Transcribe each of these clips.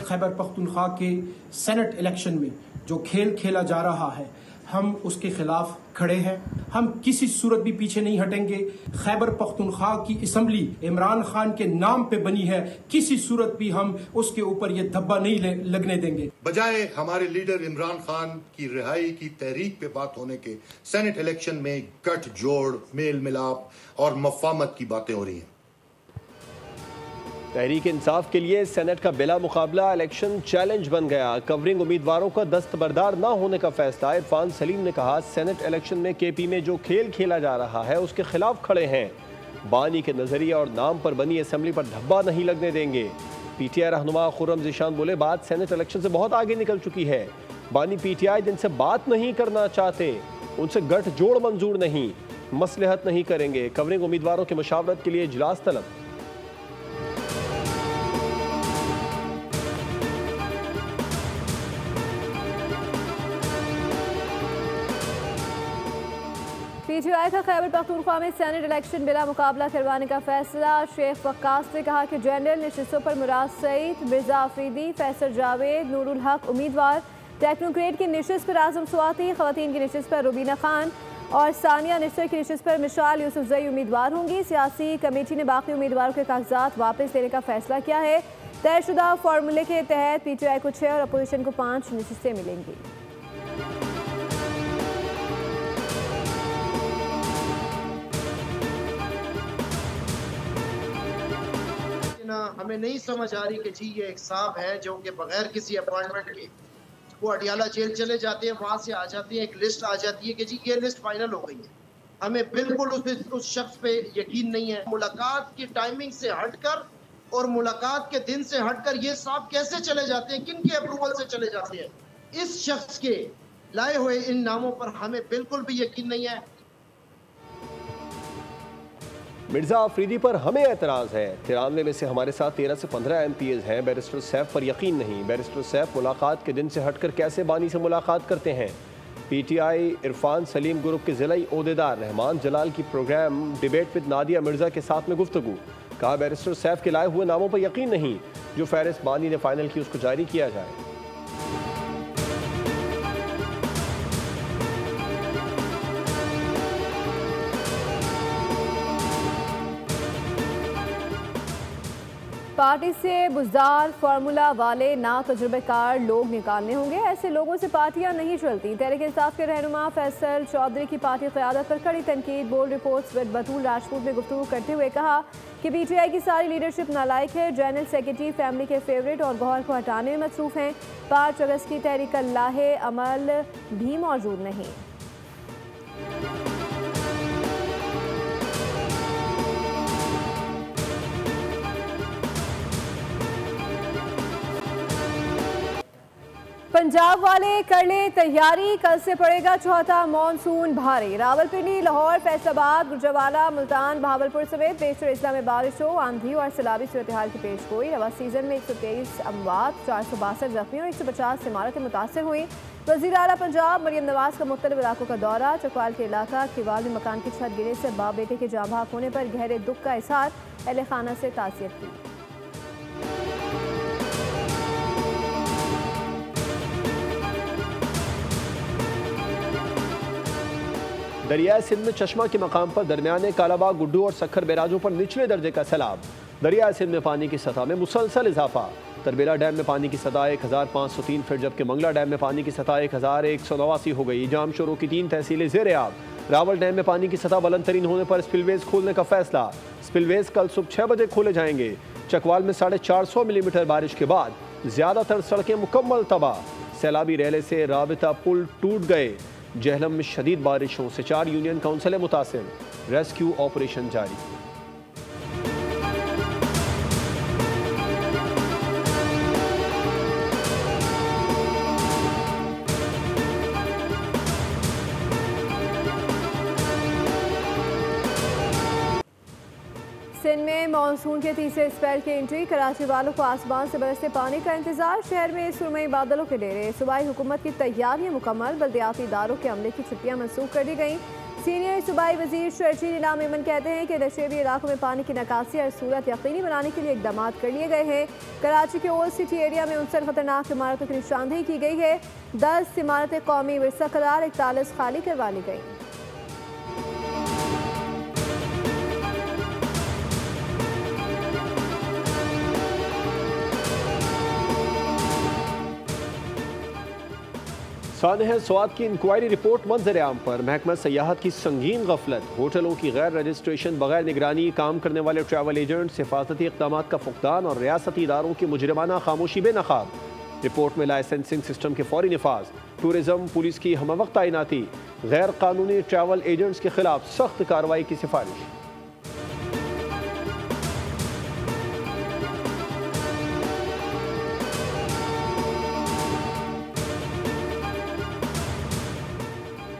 खैबर पख्तूनख्वा के senate election में जो खेल खेला जा रहा है, हम उसके खिलाफ खड़े हैं। हम किसी सूरत भी पीछे नहीं हटेंगे। खैबर पख्तूनख्वा की असम्बली इमरान खान के नाम पे बनी है, किसी सूरत भी हम उसके ऊपर ये धब्बा नहीं लगने देंगे। बजाय हमारे लीडर इमरान खान की रिहाई की तहरीक पे बात होने के सेनेट इलेक्शन में गठजोड़, मेल मिलाप और मफामत की बातें हो रही हैं। तहरीक इंसाफ के लिए सेनेट का बिला मुकाबला इलेक्शन चैलेंज बन गया। कवरिंग उम्मीदवारों का दस्तबरदार न होने का फैसला। इरफान सलीम ने कहा, सेनेट इलेक्शन में केपी में जो खेल खेला जा रहा है उसके खिलाफ खड़े हैं। बानी के नजरिया और नाम पर बनी असेंबली पर धब्बा नहीं लगने देंगे। पीटीआई रहनुमा खुर्रम ज़ीशान बोले, बात सेनेट इलेक्शन से बहुत आगे निकल चुकी है। बानी पीटीआई जिनसे बात नहीं करना चाहते उनसे गठजोड़ मंजूर नहीं, मसलहत नहीं करेंगे। कवरिंग उम्मीदवारों की मशावरत के लिए इजलास तलब। पीटीआई का खैबर पख्तूनख्वा में सेनेट इलेक्शन बिला मुकाबला करवाने का फैसला। शेख वक्कास ने कहा कि जनरल नशिस्तों पर मुराद सईद, मिर्जा अफरीदी, फैसल जावेद, नूरुल हक उम्मीदवार, टेक्नोक्रेट की नशिस्त पर आजम स्वाति, खवातीन की नशिस्त पर रुबीना खान और सानिया निश्चर की नशिस्त पर मिशाल यूसुफजई उम्मीदवार होंगी। सियासी कमेटी ने बाकी उम्मीदवारों के कागजात वापस लेने का फैसला किया है। तयशुदा फार्मूले के तहत पीटीआई को 6 और अपोजिशन को 5 नशिस्तें मिलेंगी। हमें नहीं समझ आ रही कि जी ये एक साहब है जो कि बगैर किसी अपॉइंटमेंट के वो अटियाला जेल चले जाते हैं, वहां से आ जाते हैं, एक लिस्ट आ जाती है कि जी ये लिस्ट फाइनल हो गई है। हमें बिल्कुल उस शख्स पे यकीन नहीं है। मुलाकात की टाइमिंग से हटकर और मुलाकात के दिन से हटकर ये साहब कैसे चले जाते हैं, किन के अप्रूवल से चले जाते हैं, इस शख्स के लाए हुए इन नामों पर हमें बिल्कुल भी यकीन नहीं है। मिर्जा अफरीदी पर हमें एतराज़ है। 93 में से हमारे साथ 13 से 15 MPs हैं। बैरिस्टर सैफ पर यकीन नहीं। बैरिस्टर सैफ मुलाकात के दिन से हटकर कैसे बानी से मुलाकात करते हैं। पीटीआई इरफान सलीम ग्रुप के ज़िलाई ओहदेदार रहमान जलाल की program debate with Nadia Mirza के साथ में गुफ्तगू। कहा, बैरिस्टर सैफ के लाए हुए नामों पर यकीन नहीं, जो फहरिस्त बानी ने फाइनल की उसको जारी किया जाए। पार्टी से बुज़दार फार्मूला वाले ना तजुर्बेकार लोग निकालने होंगे। ऐसे लोगों से पार्टियां नहीं चलती। तहरीक इंसाफ के रहनुमा फैसल चौधरी की पार्टी क़यादत पर कड़ी तनकीद। बोल्ड रिपोर्ट्स विद बतूल राजपूत में गुफ्तगू करते हुए कहा कि पीटीआई की सारी लीडरशिप नालायक है। जनरल सेक्रेटरी फैमिली के फेवरेट और गौहर को हटाने में मसरूफ़ हैं। 5 अगस्त की तहरीक लाहे अमल भी मौजूद नहीं। पंजाब वाले कर ले तैयारी, कल से पड़ेगा चौथा मानसून भारी। रावलपिंडी, लाहौर, फैसलाबाद, गुजरावाला, मुल्तान, बहावलपुर समेत बेशतर अजला में बारिश हो, आंधी और सैलाबी सूरत हाल की पेश गोई। रवा सीजन में 123 अमवात, 462 जख्मी और 150 इमारतें मुतासर हुई। वज़ीर आला पंजाब मरियम नवाज का मुख्तलिफ इलाकों का दौरा। चकवाल के इलाका किवाल में मकान की छत गिरने से बाप बेटे के जाँ भाग होने पर गहरे दुख का इजहार। अहले खाना से ताज़ियत की। दरियाए सिंध में चश्मा के मकाम पर दरमियाने कालाबाग, गुड्डू और सखर बैराजों पर निचले दर्जे का सैलाब। दरियाए सिंध में पानी की सतह में मुसलसल इजाफा। तरबेला डैम में पानी की सतह 1503 फीट, जबकि मंगला डैम में पानी की सतह 1189 हो गई। जाम शोरों की 3 तहसीलें ज़ेर-ए-आब। रावल डैम में पानी की सतह बुलंद तरीन होने पर स्पिलवेज खोलने का फैसला। स्पिलवेज कल सुबह 6 बजे खोले जाएंगे। चकवाल में 450 मिलीमीटर बारिश के बाद ज़्यादातर सड़कें मुकम्मल तबाह। सैलाबी रेले से राबिता पुल टूट गए। जहलम में शदीद बारिशों से 4 यूनियन काउंसिलें मुतासिर। रेस्क्यू ऑपरेशन जारी। सिंध में मानसून के तीसरे स्पेल की एंट्री। कराची वालों को आसमान से बरसते पानी का इंतजार। शहर में सुरमई बादलों के डेरे। सूबाई हुकूमत की तैयारियां मुकम्मल। बल्दियाती इदारों के अमले की छुट्टियां मनसूख कर दी गई। सीनियर सूबाई वजीर शर्जील इनाम मेमन कहते हैं कि नशेबी इलाकों में पानी की निकासी हर सूरत यकीनी बनाने के लिए इकदाम कर लिए गए हैं। कराची के ओल्ड सिटी एरिया में 59 खतरनाक इमारतों की निशानदेही की गई है। 10 इमारतें कौमी विरसा करार, 41 खाली करवा ली गई। सानह स्वात की इंक्वायरी रिपोर्ट मंजर आम पर। महकमा सयाहत की संगीन गफलत, होटलों की गैर रजिस्ट्रेशन, बगैर निगरानी काम करने वाले ट्रैवल एजेंट्स, हिफाजती इक़दाम का फुकदान और रियासती इदारों की मुजरिमाना खामोशी बेनकाब। रिपोर्ट में लाइसेंसिंग सिस्टम के फौरी निफाज, टूरिज्म पुलिस की हमवक्त तैनाती, गैर कानूनी ट्रैवल एजेंट्स के खिलाफ सख्त कार्रवाई की सिफारिश।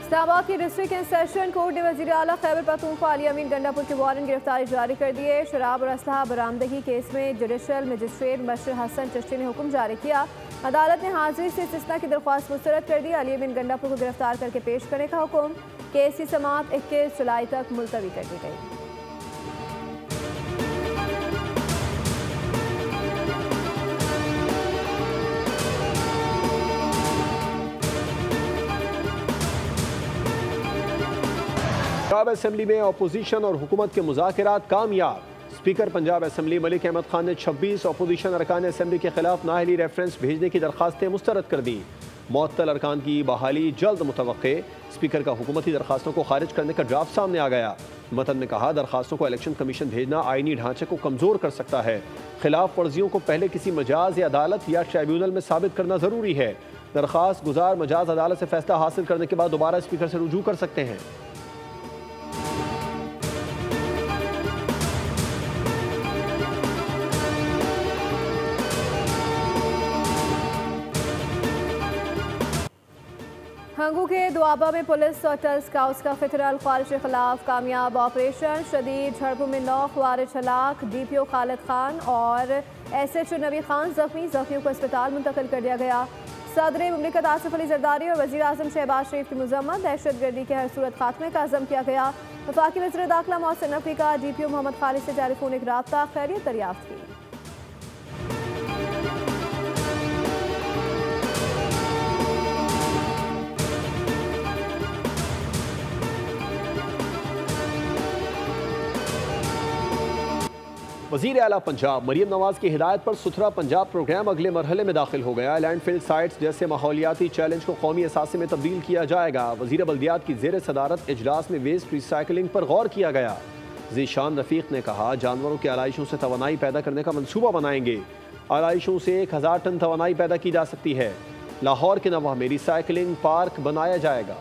इस्लामाबाद की डिस्ट्रिक्ट एंड सेशन कोर्ट ने वज़ीर आला खैबर पख्तूनख्वा अली अमीन गंडापुर के वारंट गिरफ्तारी जारी कर दी है। शराब और असलहा बरामदगी केस में जुडिशल मजिस्ट्रेट बशीर हसन चिश्ती ने हुक्म जारी किया। अदालत ने हाजिरी से इस्तिस्ना की दरख्वास्त मुस्तरद कर दी। अली अमीन गंडापुर को गिरफ्तार करके पेश करने का हुक्म। केस की समाअत 21 जुलाई तक मुलतवी कर दी गई। पंजाब असेंबली में अपोजिशन और हुकूमत के मुज़ाकरात कामयाब। स्पीकर पंजाब असेंबली मलिक अहमद खान ने 26 अपोजिशन अरकान असेंबली के खिलाफ नाअहली रेफरेंस भेजने की दरखास्तें मुस्तरद कर दी। मुअत्तल अरकान की बहाली जल्द मुतवक्के। स्पीकर का हुकूमती दरखास्तों को खारिज करने का ड्राफ्ट सामने आ गया। मतन में कहा, दरखास्तों को इलेक्शन कमीशन भेजना आईनी ढांचे को कमजोर कर सकता है। खिलाफ वर्जियों को पहले किसी मजाज या अदालत या ट्राइब्यूनल में साबित करना जरूरी है। दरखास्त गुजार मजाज अदालत से फैसला हासिल करने के बाद दोबारा स्पीकर से रुजू कर सकते हैं। हंगू के दुआबा में पुलिस और टल स्काउट्स का फितरल ख्वारिश के खिलाफ कामयाब ऑपरेशन। शदीद झड़पों में 9 ख्वारिश हलाक। DPO खालिद खान और SHO नबी खान जख्मी। जख्मियों को अस्पताल मुंतकिल कर दिया गया। सदर मुमलिकत आसिफ अली जरदारी और वज़ीर आज़म शहबाज शरीफ की मज़म्मत। दहशतगर्दी के हर सूरत खात्मे का अज़म किया गया। वफाकी वज़ीर दाखिला मोहसिन नकवी का DPO मोहम्मद खालिद से टेलीफोनिक राब्ता, खैरियत दरियाफ्त की। वज़ीर आला पंजाब मरियम नवाज की हिदायत पर सुथरा पंजाब प्रोग्राम अगले मरहले में दाखिल हो गया। लैंडफिल साइट्स जैसे माहौलियाती चैलेंज को कौमी असासे में तब्दील किया जाएगा। वज़ीर बल्दियात की ज़ेर सदारत इजलास में वेस्ट रिसाइकलिंग पर गौर किया गया। ज़ीशान रफ़ीक ने कहा, जानवरों की आलाइशों से तवानाई पैदा करने का मनसूबा बनाएंगे। आलाइशों से 1000 टन तवानाई पैदा की जा सकती है। लाहौर के नवाह में रिसाइकलिंग पार्क बनाया जाएगा।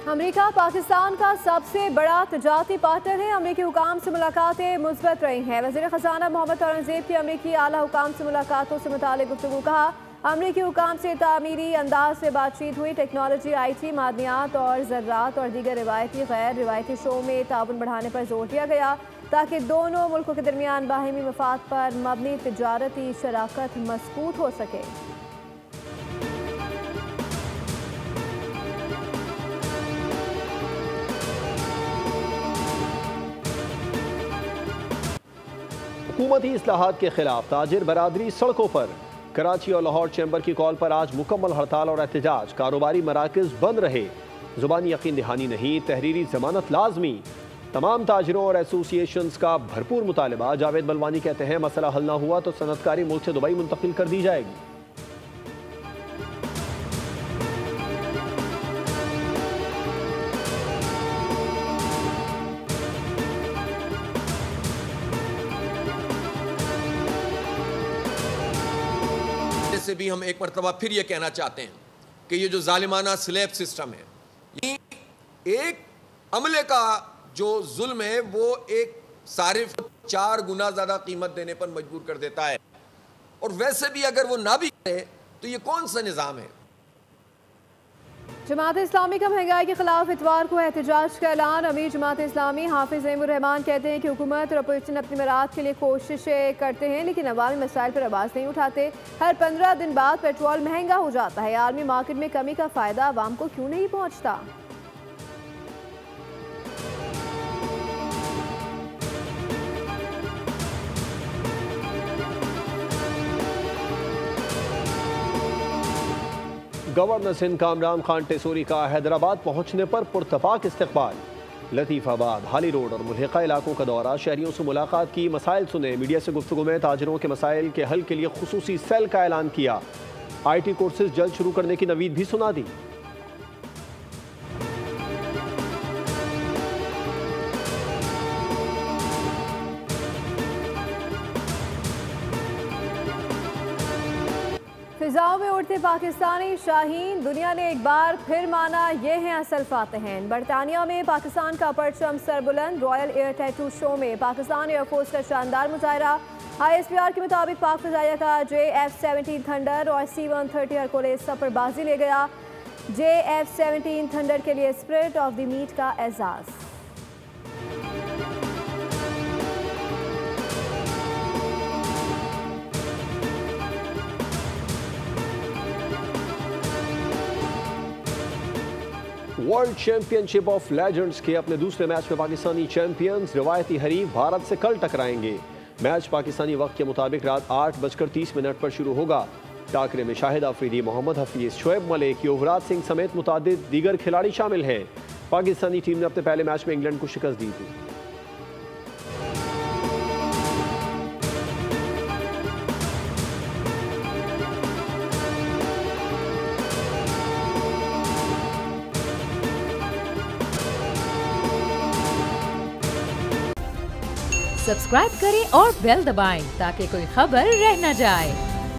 अमेरिका पाकिस्तान का सबसे बड़ा तजारती पार्टनर है। अमेरिकी हुकाम से मुलाकातें मुस्बत रही हैं। वज़ीर ख़ज़ाना मोहम्मद औरंगज़ेब की अमेरिकी आला हुकाम से मुलाकातों से मुताल्लिक़ गुफ्तगू। कहा, अमेरिकी हुकाम से तामीरी अंदाज से बातचीत हुई। टेक्नोलॉजी, IT, मादनियात और ज़राअत और दीगर रिवायती गैर रिवायती शो में ताउन बढ़ाने पर जोर दिया गया ताकि दोनों मुल्कों के दरमियान बाहिमी मफाद पर मबनी तजारती शराकत मज़बूत हो सके। हुकूमती इस्लाहात के खिलाफ ताजिर बरादरी सड़कों पर। कराची और लाहौर चैम्बर की कॉल पर आज मुकम्मल हड़ताल और एहतजाज। कारोबारी मराकज़ बंद रहे। ज़ुबानी यकीन दहानी नहीं, तहरीरी जमानत लाजमी। तमाम ताजिरों और एसोसिएशंस का भरपूर मुतालबा। जावेद बलवानी कहते हैं, मसला हल ना हुआ तो सनतकारी मुल्क से दुबई मुंतकिल कर दी जाएगी। से भी हम एक मरतबा फिर ये कहना चाहते हैं कि ये जो जालिमाना स्लैब सिस्टम है, ये एक अमले का जो जुल्म है वो एक सारिफ 4 गुना ज़्यादा कीमत देने पर मजबूर कर देता है। और वैसे भी अगर वो ना भी करे तो ये कौन सा निज़ाम है। जमात इस्लामी का महंगाई के खिलाफ इतवार को एहतजाज का ऐलान। अमीर जमात इस्लामी हाफिज ज़ैमुर्रहमान कहते हैं कि हुकूमत और अपोजिशन अपनी मराद के लिए कोशिशें करते हैं लेकिन अवामी मसाइल पर आवाज़ नहीं उठाते। हर 15 दिन बाद पेट्रोल महंगा हो जाता है। आर्मी मार्केट में कमी का फ़ायदा आवाम को क्यों नहीं पहुँचता? गवर्नर सिंध कामरान खान टेसूरी का हैदराबाद पहुंचने पर पुरतपाक इस्तकबाल। लतीफ़ाबाद, हाली रोड और मुल्हिका इलाकों का दौरा, शहरियों से मुलाकात की, मसाइल सुने। मीडिया से गुफ्तगू में ताजिरों के मसाइल के हल के लिए खुसूसी सेल का ऐलान किया। IT कोर्सेज जल्द शुरू करने की नवीद भी सुना दी। फिजाओं में उड़ते पाकिस्तानी शाहीन, दुनिया ने एक बार फिर माना ये हैं असल फातेहैन। बरतानिया में पाकिस्तान का परचम Sarbuland. Royal air tattoo show में पाकिस्तान एयरफोर्स का शानदार मुजाहरा। ISPR के मुताबिक पाक फ़िज़ाइया का JF-17 थंडर और C-130 हरकुलिस सफरबाजी ले गया। JF-17 थंडर के लिए स्पिरिट ऑफ द मीट का एजाज़। वर्ल्ड चैंपियनशिप ऑफ लेजेंड्स के अपने दूसरे मैच में पाकिस्तानी चैंपियंस रिवायती हरीफ भारत से कल टकराएंगे। मैच पाकिस्तानी वक्त के मुताबिक रात 8:30 पर शुरू होगा। टाकरे में शाहिद आफरीदी, मोहम्मद हफीज, शोएब मलिक, युवराज सिंह समेत मुतादिद दीगर खिलाड़ी शामिल हैं। पाकिस्तानी टीम ने अपने पहले मैच में इंग्लैंड को शिकस्त दी थी। सब्सक्राइब करें और बेल दबाएं ताकि कोई खबर रह न जाए।